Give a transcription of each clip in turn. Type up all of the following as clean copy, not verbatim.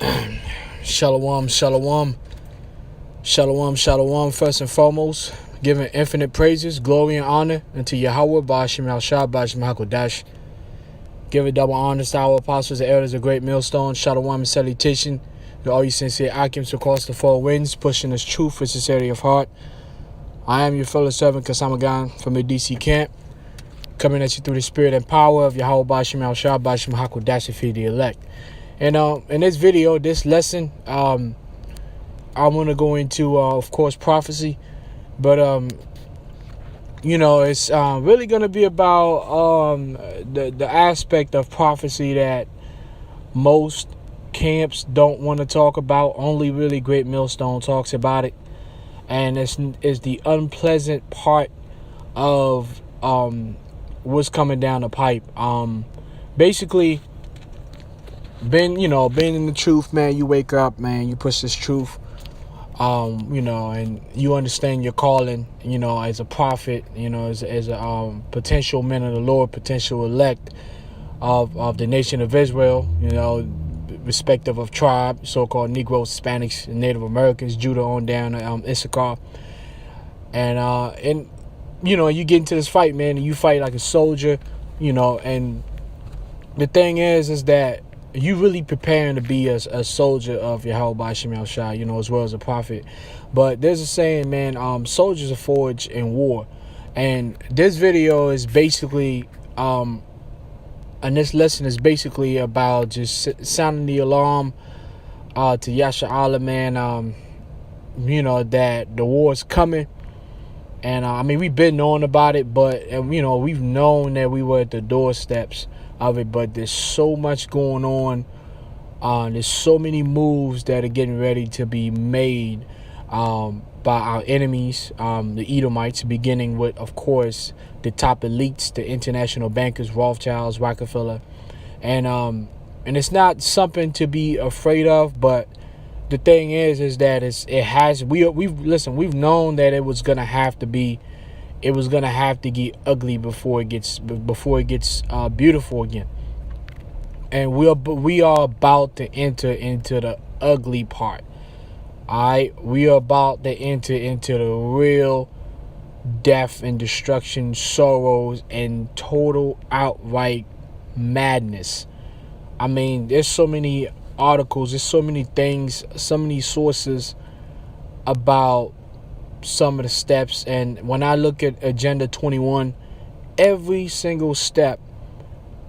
Shalom, shalom, shalom, shalom. First and foremost, giving infinite praises, glory, and honor unto Yahweh, Ba'ashim al-Shah, Ba'ashim HaKodash. Giving double honors to our apostles and elders of great millstone. Shalom and salutation to all you sincere Akims across the four winds, pushing this truth with sincerity of heart. I am your fellow servant, Kasamagan, from the DC camp, coming at you through the spirit and power of Yahweh, Ba'ashim al-Shah, Ba'ashim HaKodash, if you the elect. And in this video, this lesson, I'm going to go into, of course, prophecy. But, it's really going to be about the aspect of prophecy that most camps don't want to talk about. Only really Great Millstone talks about it. And it's the unpleasant part of what's coming down the pipe. Basically, being in the truth, man, you wake up, man, you push this truth, and you understand your calling, as a prophet, as a potential men of the Lord, potential elect of the nation of Israel, respective of tribe, so-called Negroes, Hispanics, and Native Americans, Judah on down to Issachar. And you get into this fight, man, and you fight like a soldier, and the thing is that you really preparing to be a soldier of Yahweh Ba'ashim al-Shah, as well as a prophet. But there's a saying, man, soldiers are forged in war. And this video is basically, and this lesson is basically about just sounding the alarm to Yasha Allah, man, that the war is coming. And, we've been knowing about it, but, we've known that we were at the doorsteps of it, but there's so much going on. There's so many moves that are getting ready to be made by our enemies, the Edomites, beginning with, of course, the top elites, the international bankers, Rothschilds, Rockefeller, and it's not something to be afraid of. But the thing is that we've known that it was gonna have to get ugly before it gets beautiful again. And we are about to enter into the ugly part. Alright, we are about to enter into the real death and destruction, sorrows, and total outright madness. There's so many articles, there's so many things, so many sources about some of the steps. And when I look at Agenda 21, every single step,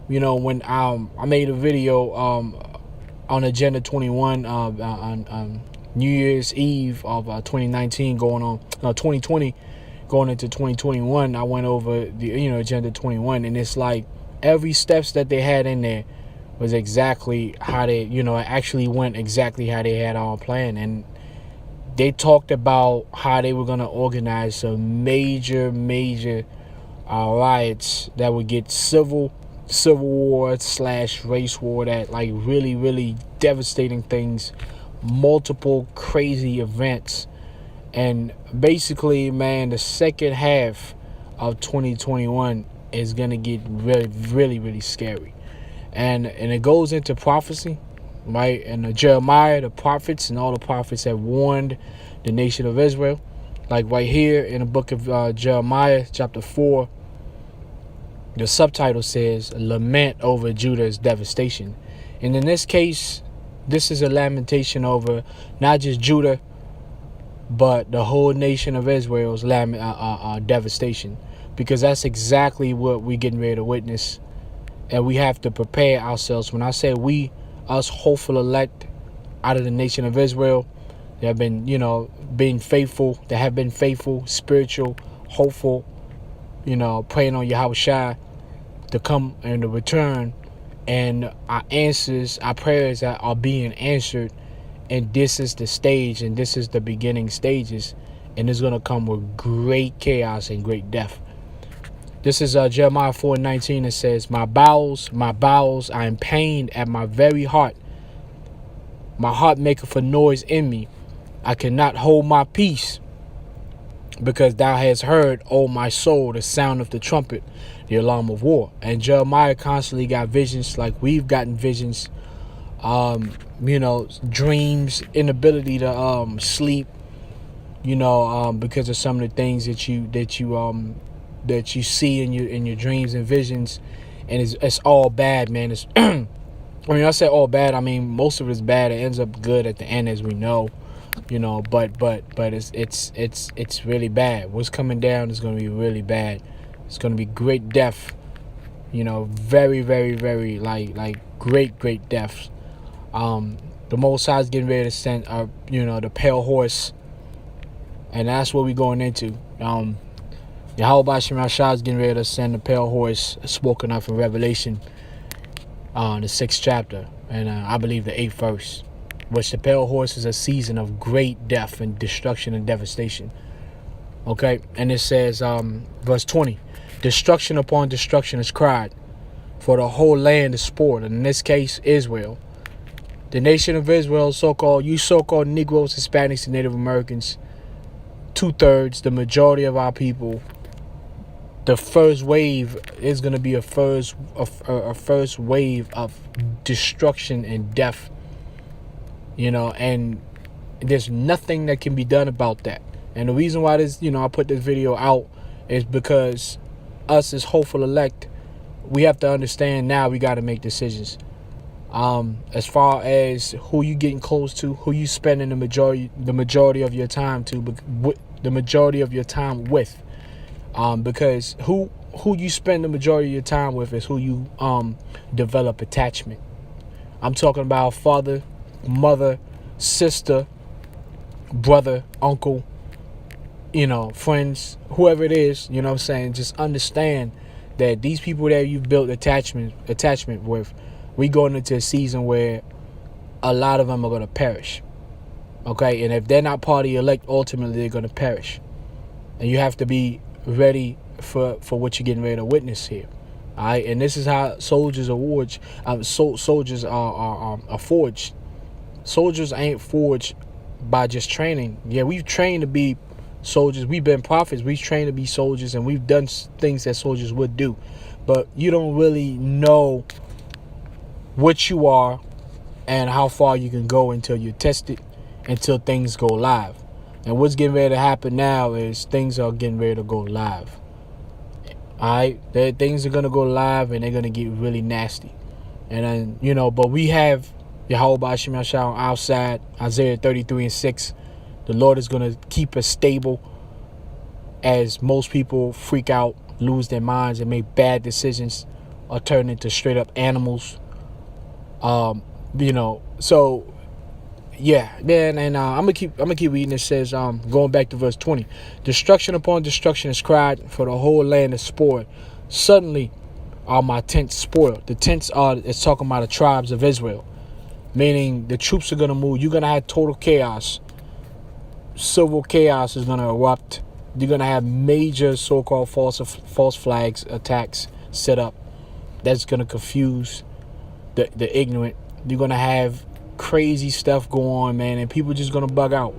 when I made a video on Agenda 21 on New Year's Eve of 2020 going into 2021, I went over the Agenda 21, and it's like every steps that they had in there was exactly how they it actually went exactly how they had all planned. And they talked about how they were going to organize some major riots that would get civil war / race war, that like really devastating things, multiple crazy events. And basically, man, the second half of 2021 is going to get really scary. And it goes into prophecy, right? And Jeremiah, the prophets, and all the prophets have warned the nation of Israel. Like right here in the book of Jeremiah, chapter 4, the subtitle says, "Lament over Judah's devastation." And in this case, this is a lamentation over not just Judah, but the whole nation of Israel's devastation. Because that's exactly what we're getting ready to witness. And we have to prepare ourselves. When I say we, us hopeful elect out of the nation of Israel, that have been, being faithful, that have been faithful, spiritual, hopeful, praying on Yahweh Shai to come and to return. And our answers, our prayers are being answered. And this is the stage, and this is the beginning stages. And it's going to come with great chaos and great death. This is Jeremiah 4:19. It says, my bowels, I am pained at my very heart. My heart maketh a noise in me. I cannot hold my peace, because thou hast heard, O my soul, the sound of the trumpet, the alarm of war. And Jeremiah constantly got visions, like we've gotten visions dreams, inability to sleep, because of some of the things that you see in your dreams and visions, and it's all bad, man. It's I say all bad. I mean, most of it's bad. It ends up good at the end, as we know, But it's really bad. What's coming down is going to be really bad. It's going to be great death. Very, very, very like great deaths. The Most High is getting ready to send the pale horse, and that's what we're going into. Yahweh Shem Shah is getting ready to send the pale horse, spoken of in Revelation, the 6th chapter, and I believe the 8th verse, which the pale horse is a season of great death and destruction and devastation. Okay, and it says, verse 20, destruction upon destruction is cried, for the whole land is spoiled, and in this case, Israel. The nation of Israel, so-called Negroes, Hispanics, and Native Americans, 2/3, the majority of our people. The first wave is going to be a first wave of destruction and death, and there's nothing that can be done about that. And the reason why this, I put this video out is because us as hopeful elect, we have to understand now we got to make decisions. As far as who you getting close to, who you spending the majority of your time with. Because who you spend the majority of your time with is who you develop attachment. I'm talking about father, mother, sister, brother, uncle, friends, whoever it is, what I'm saying? Just understand that these people that you've built attachment with, we going into a season where a lot of them are going to perish. Okay, and if they're not part of the elect, ultimately they're going to perish. And you have to be ready for what you're getting ready to witness here. All right, and this is how soldiers are forged. Soldiers are forged. Soldiers ain't forged by just training. Yeah, we've trained to be soldiers. We've been prophets. We've trained to be soldiers, and we've done things that soldiers would do. But you don't really know what you are and how far you can go until you're tested, until things go live. And what's getting ready to happen now is things are getting ready to go live. Alright? Things are going to go live, and they're going to get really nasty. And then, but we have Yahweh Shem Yahshua on our side, Isaiah 33:6. The Lord is going to keep us stable as most people freak out, lose their minds, and make bad decisions, or turn into straight up animals. So yeah, man, and I'm gonna keep reading. It says, going back to verse 20, destruction upon destruction is cried, for the whole land is spoiled. Suddenly are my tents spoiled. The tents it's talking about the tribes of Israel, meaning the troops are gonna move. You're gonna have total chaos. Civil chaos is gonna erupt. You're gonna have major so-called false flags attacks set up. That's gonna confuse the ignorant. You're gonna have crazy stuff go on, man, and people just gonna bug out.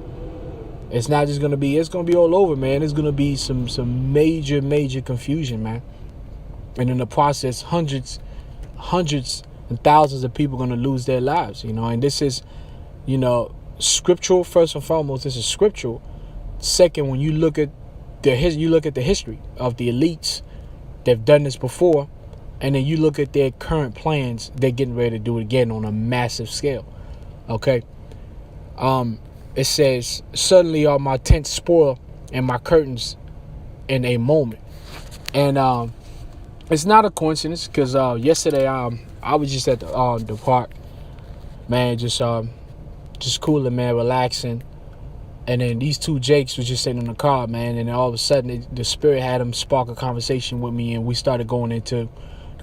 It's not just gonna be, it's gonna be all over, man. It's gonna be some major confusion, man. And in the process, hundreds and thousands of people are gonna lose their lives, and this is, scriptural. First and foremost, this is scriptural. Second, when you look at the history of the elites, they've done this before, and then you look at their current plans, they're getting ready to do it again on a massive scale. Okay. It says, suddenly are my tents spoiled and my curtains in a moment. And it's not a coincidence, because yesterday I was just at the park, man, just cooling, man, relaxing. And then these two Jakes was just sitting in the car, man, and then all of a sudden the spirit had them spark a conversation with me, and we started going into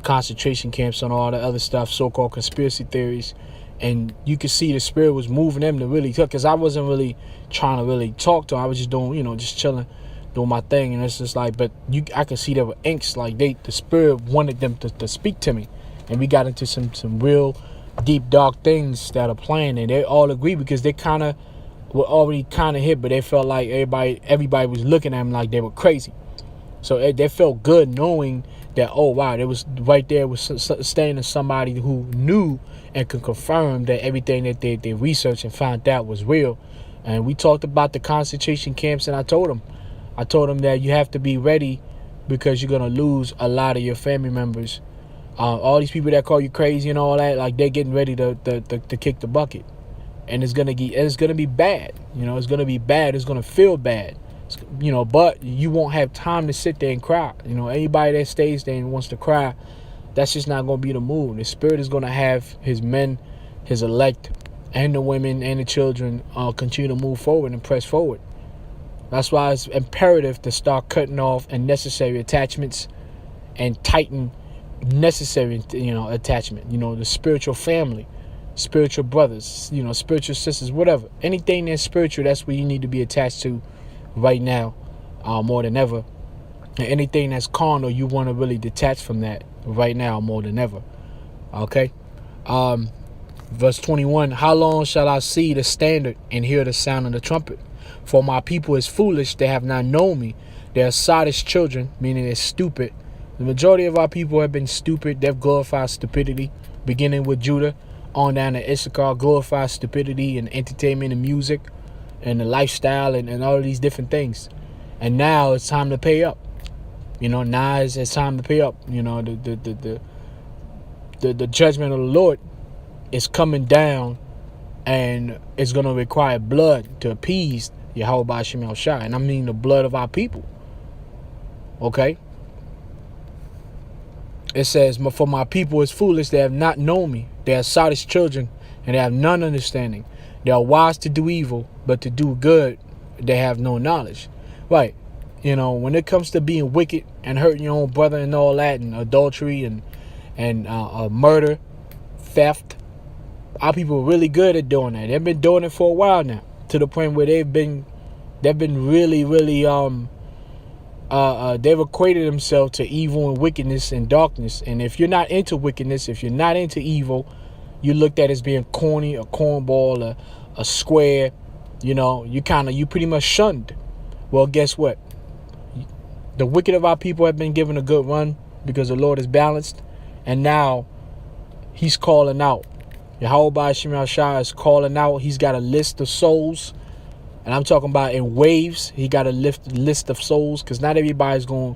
concentration camps and all the other stuff, so-called conspiracy theories. And you could see the spirit was moving them to really talk, because I wasn't really trying to really talk to them. I was just doing, just chilling, doing my thing. And it's just like, but I could see there were inks, like the spirit wanted them to speak to me. And we got into some real deep, dark things that are playing, and they all agree, because they kind of were already kind of hit, but they felt like everybody was looking at them like they were crazy. So they felt good knowing that, oh wow, it was right there was staying to somebody who knew and could confirm that everything that they researched and found out was real. And we talked about the concentration camps, and I told them that you have to be ready because you're gonna lose a lot of your family members. All these people that call you crazy and all that, like, they're getting ready to kick the bucket, and it's gonna be bad. It's gonna be bad. It's gonna feel bad. But you won't have time to sit there and cry. Anybody that stays there and wants to cry, that's just not going to be the move. The Spirit is going to have his men, his elect, and the women and the children continue to move forward and press forward. That's why it's imperative to start cutting off unnecessary attachments and tighten necessary, attachment. The spiritual family, spiritual brothers, spiritual sisters, whatever. Anything that's spiritual, that's where you need to be attached to right now, more than ever. And anything that's carnal, you want to really detach from that right now more than ever. Okay. Verse 21, how long shall I see the standard and hear the sound of the trumpet? For my people is foolish, they have not known me. They are sottish children, meaning they're stupid. The majority of our people have been stupid. They've glorified stupidity, beginning with Judah on down to Issachar, glorified stupidity and entertainment and music and the lifestyle and all of these different things. And now it's time to pay up. Now it's time to pay up. The judgment of the Lord is coming down, and it's going to require blood to appease Yahweh Hashem El Shai. And I mean the blood of our people. Okay? It says, for my people is foolish, they have not known me. They are sottish children, and they have none understanding. They are wise to do evil, but to do good, they have no knowledge. Right. When it comes to being wicked and hurting your own brother and all that, and adultery and murder, theft, our people are really good at doing that. They've been doing it for a while now, to the point where they've been really, really, they've equated themselves to evil and wickedness and darkness. And if you're not into wickedness, if you're not into evil, you looked at as being corny, a cornball, a square, you pretty much shunned. Well, guess what? The wicked of our people have been given a good run because the Lord is balanced. And now he's calling out. Yahweh Hashem El Shai is calling out. He's got a list of souls. And I'm talking about in waves. He got a list of souls, because not everybody's going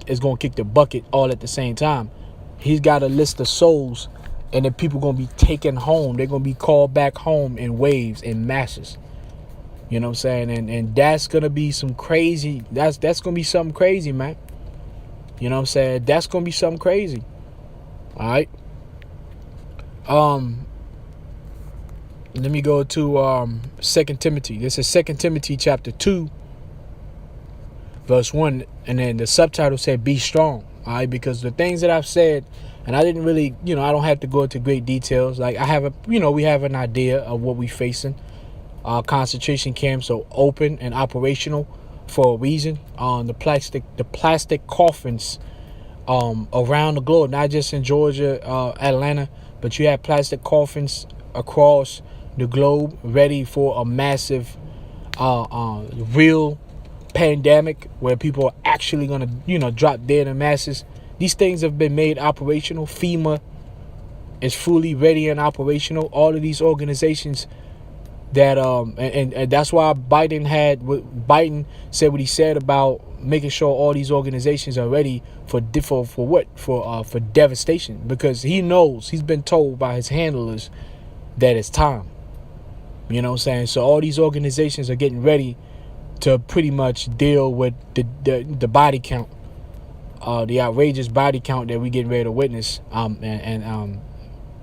to kick the bucket all at the same time. He's got a list of souls. And then people going to be taken home. They're going to be called back home in waves, in masses. You know what I'm saying? And that's going to be some crazy. That's going to be something crazy, man. You know what I'm saying? That's going to be something crazy. All right. Let me go to 2 Timothy. This is 2 Timothy chapter 2, verse 1. And then the subtitle said, be strong. All right. Because the things that I've said, and I didn't really, I don't have to go into great details. Like, I have we have an idea of what we're facing. Concentration camps are open and operational for a reason. The plastic coffins around the globe, not just in Georgia, Atlanta, but you have plastic coffins across the globe ready for a massive real pandemic where people are actually going to, drop dead in masses. These things have been made operational. FEMA is fully ready and operational. All of these organizations that and that's why Biden said what he said about making sure all these organizations are ready for devastation, because he knows, he's been told by his handlers that it's time. You know what I'm saying? So all these organizations are getting ready to pretty much deal with the body count, the outrageous body count that we getting ready to witness, and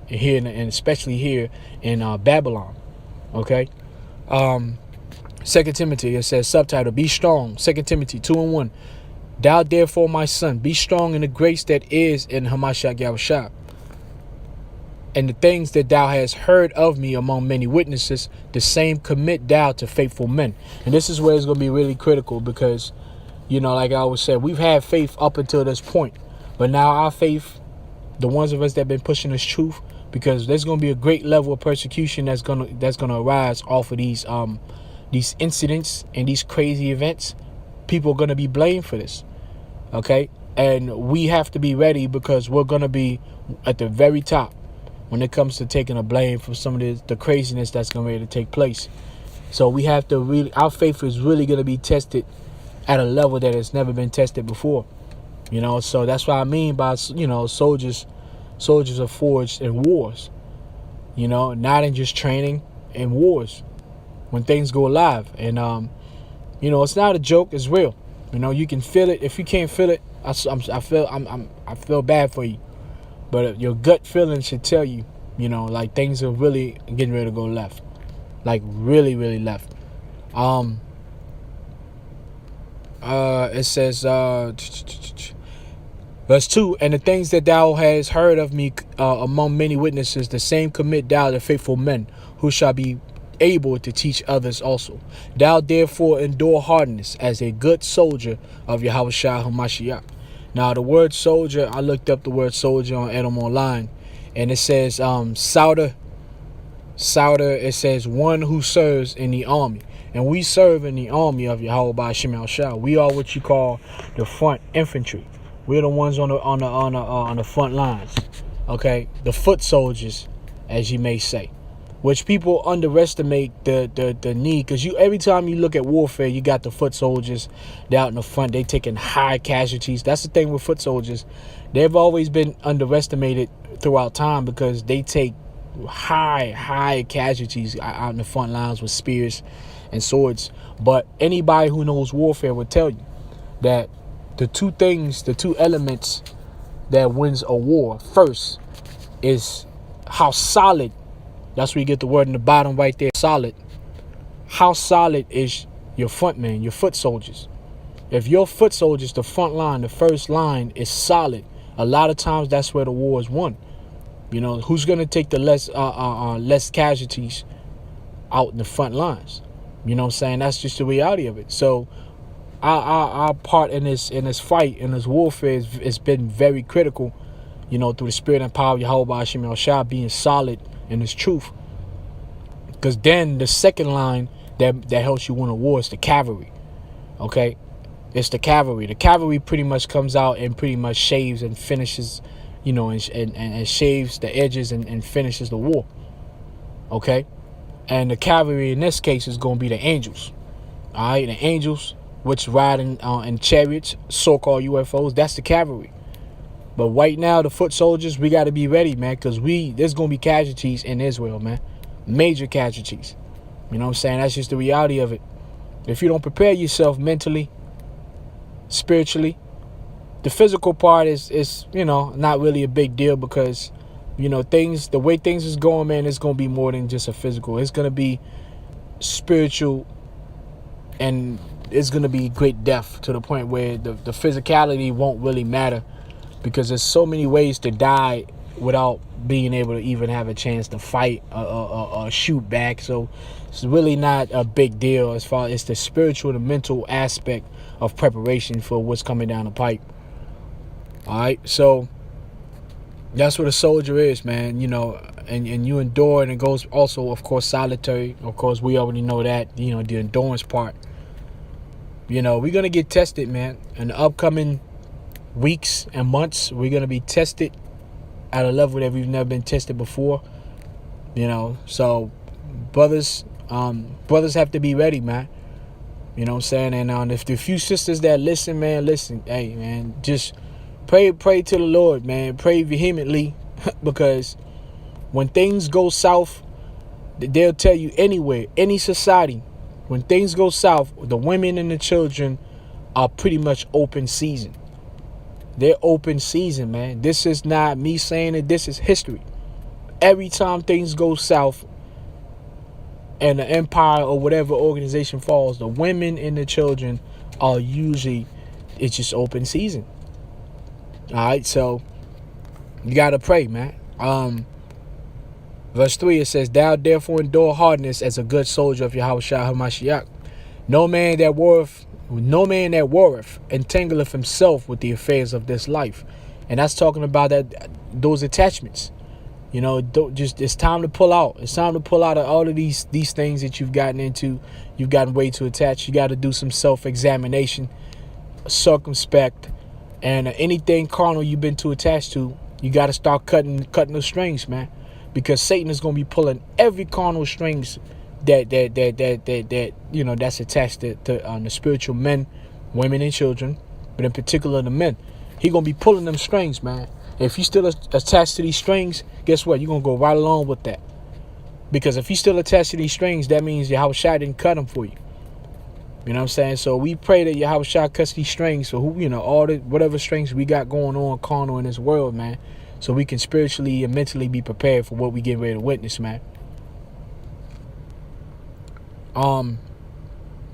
here and especially here in Babylon. Okay. 2 Timothy, it says, subtitle, be strong. 2 Timothy 2:1. Thou therefore, my son, be strong in the grace that is in Hamashiach Yahushua. And the things that thou hast heard of me among many witnesses, the same commit thou to faithful men. And this is where it's going to be really critical, because, like I always said, we've had faith up until this point. But now our faith, the ones of us that have been pushing this truth, because there's going to be a great level of persecution that's going to arise off of these incidents and these crazy events. People are going to be blamed for this. Okay. And we have to be ready because we're going to be at the very top when it comes to taking a blame for some of the craziness that's going to take place. So we have to really, our faith is really going to be tested at a level that has never been tested before. So that's what I mean by, soldiers are forged in wars. Not in just training, in wars. When things go live. And, it's not a joke, it's real. You can feel it. If you can't feel it, I feel bad for you. But your gut feeling should tell you, like things are really getting ready to go left. Like really, really left. It says, verse 2, and the things that thou hast heard of me among many witnesses, the same commit thou to faithful men, who shall be able to teach others also. Thou therefore endure hardness as a good soldier of Yahushua HaMashiach. Now the word soldier, I looked up the word soldier on Edom Online, and it says Sauder, it says one who serves in the army. And we serve in the army of Yahweh by Shem Shah. We are what you call the front infantry. We're the ones on the front lines. Okay, the foot soldiers, as you may say, which people underestimate the need, because every time you look at warfare, you got the foot soldiers. They're out in the front. They taking high casualties. That's the thing with foot soldiers. They've always been underestimated throughout time because they take high casualties out in the front lines with spears and swords. But anybody who knows warfare would tell you that the two elements that wins a war first is how solid. That's where you get the word in the bottom right there, solid. How solid is your front man, your foot soldiers? If your foot soldiers, the front line, the first line is solid, a lot of times that's where the war is won. Who's going to take the less casualties out in the front lines? You know what I'm saying? That's just the reality of it. So our part in this fight, in this warfare, has been very critical, through the spirit and power of Yahweh Hashem El Shah being solid in his truth. Because then the second line that helps you win a war is the cavalry. Okay? It's the cavalry. The cavalry pretty much comes out and pretty much shaves and finishes, and shaves the edges and finishes the war. Okay? And the cavalry in this case is going to be the angels. All right? The angels, which ride in chariots, so-called UFOs, that's the cavalry. But right now, the foot soldiers, we got to be ready, man, because there's going to be casualties in Israel, man. Major casualties. You know what I'm saying? That's just the reality of it. If you don't prepare yourself mentally, spiritually, the physical part is not really a big deal because, the way things is going, man, it's going to be more than just a physical. It's going to be spiritual, and it's going to be great depth to the point where the physicality won't really matter, because there's so many ways to die without being able to even have a chance to fight or shoot back. So it's really not a big deal as far as the spiritual, the mental aspect of preparation for what's coming down the pipe. All right, so that's what a soldier is, man. And you endure, and it goes also, of course, solitary. Of course, we already know that, the endurance part. We're going to get tested, man. In the upcoming weeks and months, we're going to be tested at a level that we've never been tested before. So brothers have to be ready, man. You know what I'm saying? And if the few sisters that listen, man, hey, man, just pray to the Lord, man. Pray vehemently, because when things go south, they'll tell you anywhere, any society, when things go south, the women and the children are pretty much open season. They're open season, man. This is not me saying it. This is history. Every time things go south and the empire or whatever organization falls, the women and the children are usually, it's just open season. All right, so you got to pray, man. Verse 3, it says, thou therefore endure hardness as a good soldier of Yahushua HaMashiach. No man that warreth entangleth himself with the affairs of this life. And that's talking about those attachments. It's time to pull out. It's time to pull out of all of these things that you've gotten into. You've gotten way too attached. You got to do some self-examination, circumspect, And anything carnal you've been too attached to, you got to start cutting the strings, man, because Satan is going to be pulling every carnal strings that that's attached to the spiritual men, women, and children, but in particular the men. He gonna be pulling them strings, man. If you still attached to these strings, guess what? You're gonna go right along with that. Because if you still attached to these strings, that means Yahweh Shai didn't cut them for you. You know what I'm saying? So we pray that Yahweh Shai cuts these strings for all the whatever strings we got going on carnal in this world, man. So we can spiritually and mentally be prepared for what we get ready to witness, man.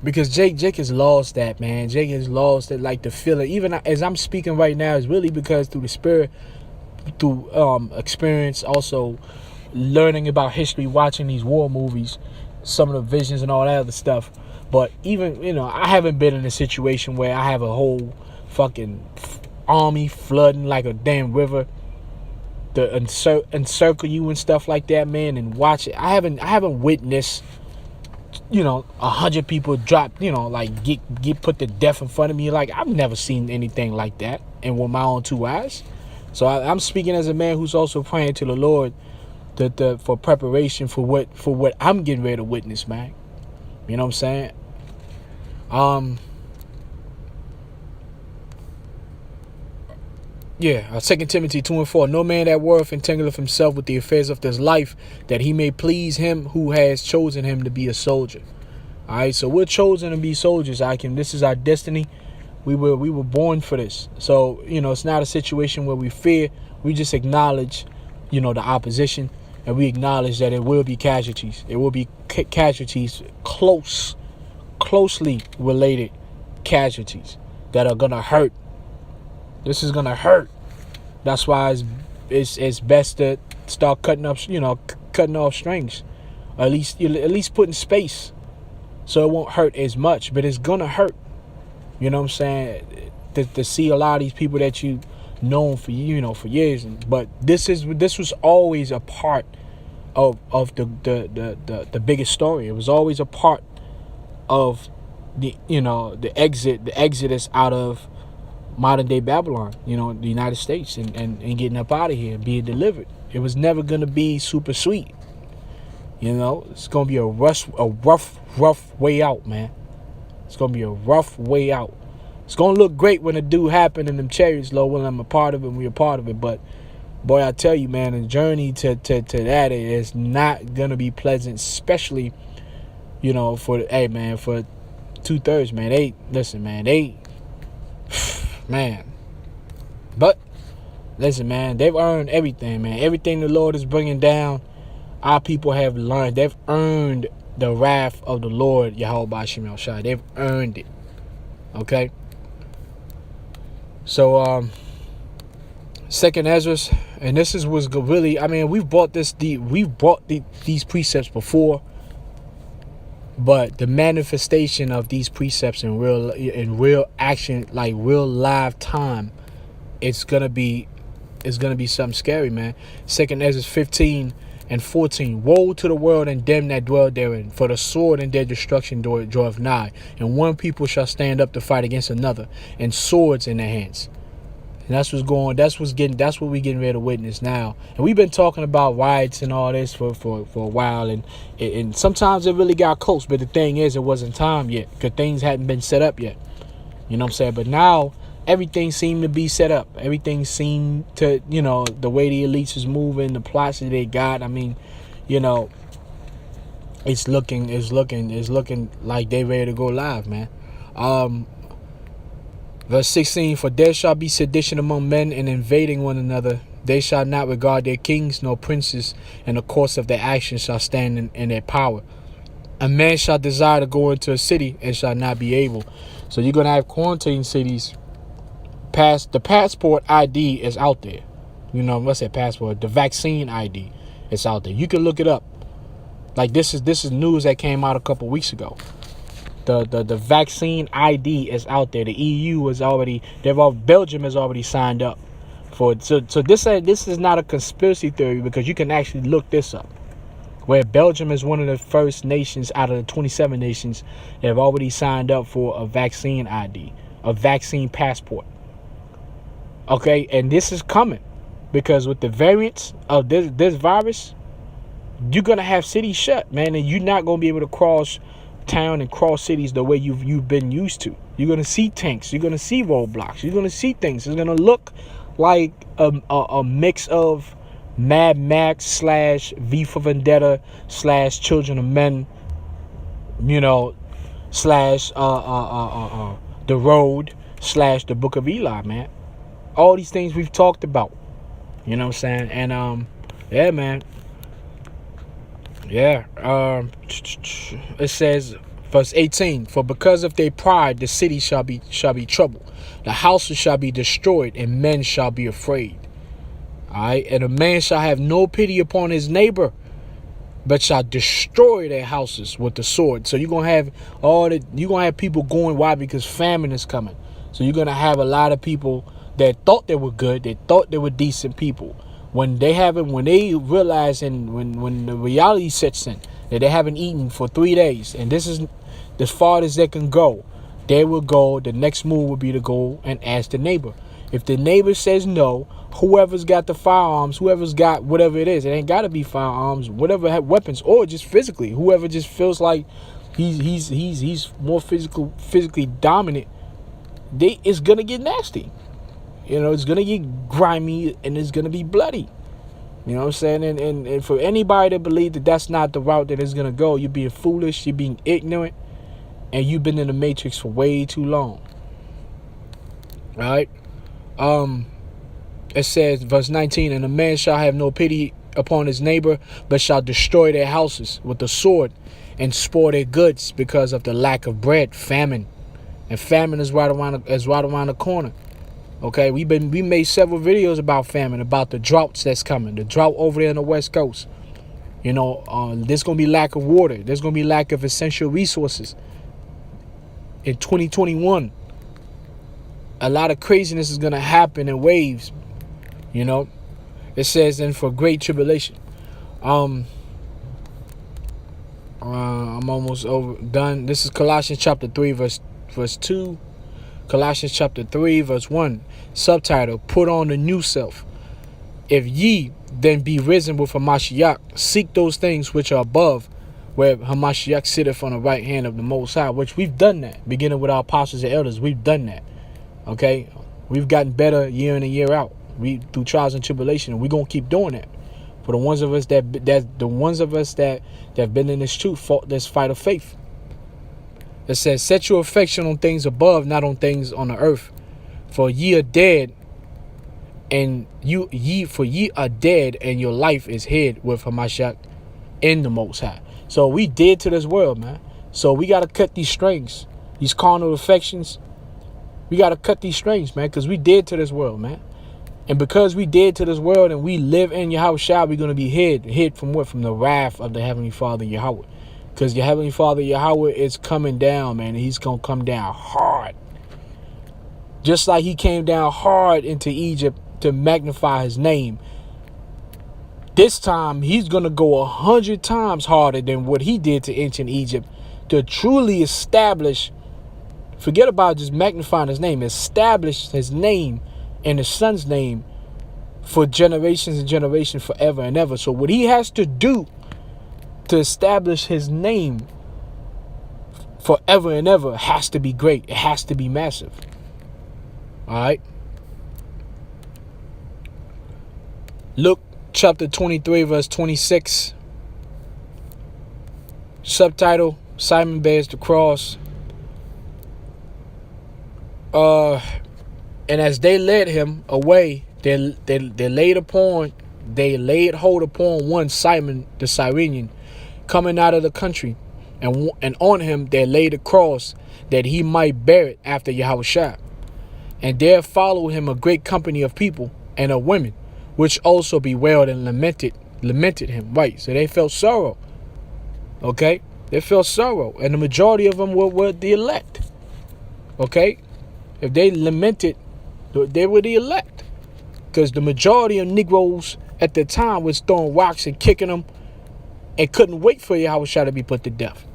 Because Jake has lost that, man. Jake has lost that, like, the feeling. Even as I'm speaking right now, is really because through the spirit, through experience, also learning about history, watching these war movies, some of the visions and all that other stuff. But even, I haven't been in a situation where I have a whole fucking army flooding like a damn river to encircle you and stuff like that, man, and watch it. I haven't witnessed 100 people drop, like get put to death in front of me. Like, I've never seen anything like that, and with my own two eyes. So I'm speaking as a man who's also praying to the Lord for preparation for what I'm getting ready to witness, man. You know what I'm saying? 2 Timothy 2:4. No man that worth entangleth himself with the affairs of this life, that he may please him who has chosen him to be a soldier. All right, so we're chosen to be soldiers. This is our destiny. We were born for this. So it's not a situation where we fear. We just acknowledge, the opposition, and we acknowledge that it will be casualties. It will be casualties, closely related casualties that are gonna hurt. This is gonna hurt. That's why it's best to start cutting off strings, or at least putting space, so it won't hurt as much. But it's gonna hurt. You know what I'm saying? To see a lot of these people that you known for years, but this was always a part of the biggest story. It was always a part of the exodus out of modern day Babylon, the United States, and getting up out of here and being delivered. It was never gonna be super sweet. It's gonna be a rough way out, man. It's gonna be a rough way out. It's gonna look great when it do happen in them chariots, Lord, when I'm a part of it and we're a part of it. But boy, I tell you, man, the journey to that is not gonna be pleasant, especially, for 2/3, man. Man. But listen, man, they've earned everything, man. Everything the Lord is bringing down, our people have learned. They've earned the wrath of the Lord, Yahweh B'Shem El Shai. They've earned it. Okay? So, Second Ezra, and this was really, we've brought these precepts before, but the manifestation of these precepts in real action, like real live time, it's gonna be something scary, man. Second Ezra 15:14. Woe to the world and them that dwell therein, for the sword and their destruction draweth nigh, and one people shall stand up to fight against another, and swords in their hands. And that's what we're getting ready to witness now. And we've been talking about riots and all this for a while, and sometimes it really got close, but the thing is, it wasn't time yet, because things hadn't been set up yet. You know what I'm saying? But now everything seemed to be set up. Everything seemed to, the way the elites is moving, the plots that they got. It's looking like they ready to go live, man. Verse 16, for there shall be sedition among men, and invading one another. They shall not regard their kings nor princes, and the course of their actions shall stand in their power. A man shall desire to go into a city and shall not be able. So you're going to have quarantine cities. The passport ID is out there. What's that passport? The vaccine ID is out there. You can look it up. Like, this is news that came out a couple weeks ago. The vaccine ID is out there. The EU is Belgium has already signed up for it. So this is not a conspiracy theory, because you can actually look this up. Where Belgium is one of the first nations out of the 27 nations that have already signed up for a vaccine ID, a vaccine passport. Okay, and this is coming because with the variants of this virus, you're gonna have cities shut, man, and you're not gonna be able to cross town and cross cities the way you've been used to. You're gonna see tanks, you're gonna see roadblocks, you're gonna see things. It's gonna look like a mix of Mad Max slash V for Vendetta slash Children of Men, you know, slash The Road slash The Book of Eli, man. All these things we've talked about, you know what I'm saying? And yeah, man. Yeah. It says, verse 18, for because of their pride the city shall be troubled, the houses shall be destroyed, and men shall be afraid. All right, and a man shall have no pity upon his neighbor, but shall destroy their houses with the sword. So you're gonna have people going. Why? Because famine is coming. So you're gonna have a lot of people that thought they were good, they thought they were decent people. When they realize, and when the reality sets in that they haven't eaten for 3 days, and this is as far as they can go, they will go. The next move will be to go and ask the neighbor. If the neighbor says no, whoever's got the firearms, whoever's got whatever it is, it ain't got to be firearms, whatever have weapons, or just physically, whoever just feels like he's more physically dominant, it's gonna get nasty. You know, it's gonna get grimy and it's gonna be bloody. You know what I'm saying? And for anybody to believe that that's not the route that it's gonna go, you're being foolish, you're being ignorant, and you've been in the matrix for way too long. All right. It says, verse 19, and a man shall have no pity upon his neighbor, but shall destroy their houses with the sword and spoil their goods because of the lack of bread, famine. And famine is right around the corner. Okay, we made several videos about famine, about the droughts that's coming, the drought over there on the West Coast. You know, there's gonna be lack of water, there's gonna be lack of essential resources. In 2021, a lot of craziness is gonna happen in waves. You know, it says, and for great tribulation. I'm almost done. This is Colossians chapter 3, verse 2. Colossians chapter 3, verse 1. Subtitle, put on the new self. If ye then be risen with Hamashiach, seek those things which are above, where Hamashiach sitteth on the right hand of the Most High, which we've done that. Beginning with our apostles and elders, we've done that. Okay? We've gotten better year in and year out. Through trials and tribulation, and we're gonna keep doing that. For the ones of us that have been in this truth, fought this fight of faith. It says, set your affection on things above, not on things on the earth. For ye are dead, and ye are dead, and your life is hid with Hamashiach in the Most High. So we dead to this world, man. So we gotta cut these strings, these carnal affections. We gotta cut these strings, man, because we dead to this world, man. And because we dead to this world and we live in Yahushua, we're going to be hid from what? From the wrath of the Heavenly Father Yahweh. Because your Heavenly Father Yahweh is coming down, man. And he's going to come down hard. Just like he came down hard into Egypt to magnify his name. This time, he's going to go 100 times harder than what he did to ancient Egypt to truly establish, forget about just magnifying his name, establish his name and his son's name for generations and generations, forever and ever. So what he has to do to establish his name forever and ever has to be great. It has to be massive. All right. Luke chapter 23, verse 26. Subtitle, Simon bears the cross. And as they led him away, they laid hold upon one Simon the Cyrenian, coming out of the country, and on him they laid a cross, that he might bear it after Yahushua. And there followed him a great company of people and of women, which also bewailed and lamented him. Right, so they felt sorrow. Okay, they felt sorrow, and the majority of them were the elect. Okay, if they lamented, they were the elect, because the majority of Negroes at the time was throwing rocks and kicking them and couldn't wait for Yahushua to be put to death.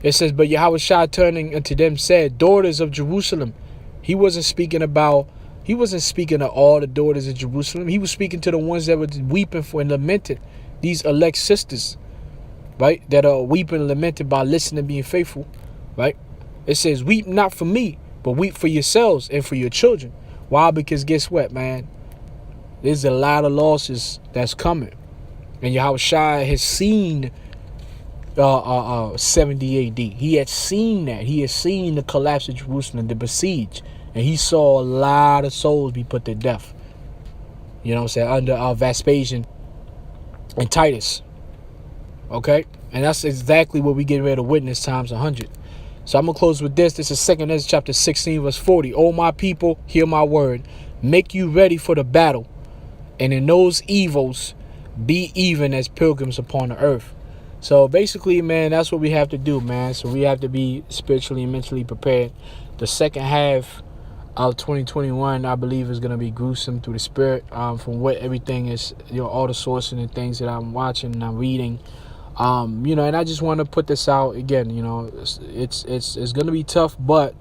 It says, but Yahushua turning unto them said, daughters of Jerusalem. He wasn't speaking about He wasn't speaking to all the daughters of Jerusalem. He was speaking to the ones that were weeping for and lamenting. These elect sisters, right? That are weeping and lamenting by listening and being faithful, right? It says, weep not for me, but weep for yourselves and for your children. Why? Because guess what, man? There's a lot of losses that's coming. And Yahushua has seen 70 AD. He had seen that. He had seen the collapse of Jerusalem, the besiege. And he saw a lot of souls be put to death. You know what I'm saying? Under Vespasian and Titus. Okay? And that's exactly what we get ready to witness times 100. So I'm going to close with this. This is 2 Ezra chapter 16 verse 40. O my people, hear my word. Make you ready for the battle. And in those evils, be even as pilgrims upon the earth. So basically, man, that's what we have to do, man. So we have to be spiritually and mentally prepared. The second half of 2021, I believe, is going to be gruesome through the spirit. From what everything is, all the sourcing and things that I'm watching and I'm reading. And I just want to put this out again. It's going to be tough, but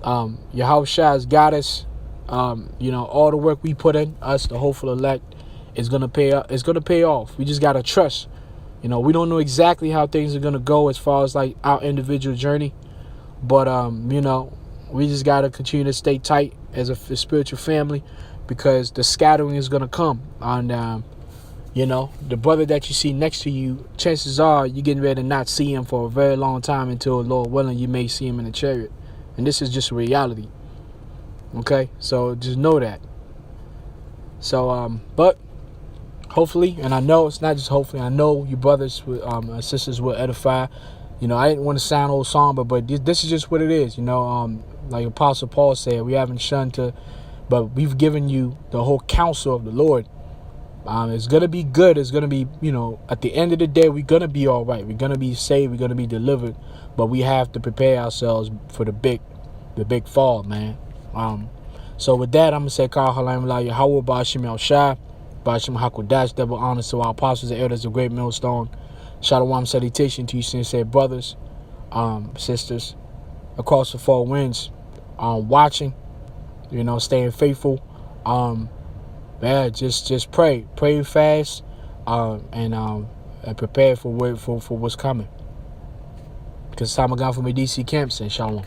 Yahushua has got us. All the work we put in, us, the hopeful elect, is going to pay. It's going to pay off. We just got to trust. We don't know exactly how things are going to go as far as like our individual journey. But, we just got to continue to stay tight as a spiritual family, because the scattering is going to come. And, the brother that you see next to you, chances are you're getting ready to not see him for a very long time until, Lord willing, you may see him in a chariot. And this is just a reality. Okay? So just know that. So, but hopefully, and I know it's not just hopefully, I know you brothers and sisters will edify. I didn't want to sound old somber, but this is just what it is. Like Apostle Paul said, we haven't shunned to, but we've given you the whole counsel of the Lord. It's going to be good. It's going to be, at the end of the day, we're going to be all right. We're going to be saved. We're going to be delivered. But we have to prepare ourselves for the big fall, man. So with that, I'm going to say, Kal Halayim La Yahweh Ba'ashim El Shai, Ba'ashim Hakodash, double honors to our apostles and elders of Great Millstone. Shalom salutation to you sincere brothers, sisters, across the four winds, watching, staying faithful. Just pray fast, and prepare for what's coming. Because it's time I got from a DC camp, saying shalom.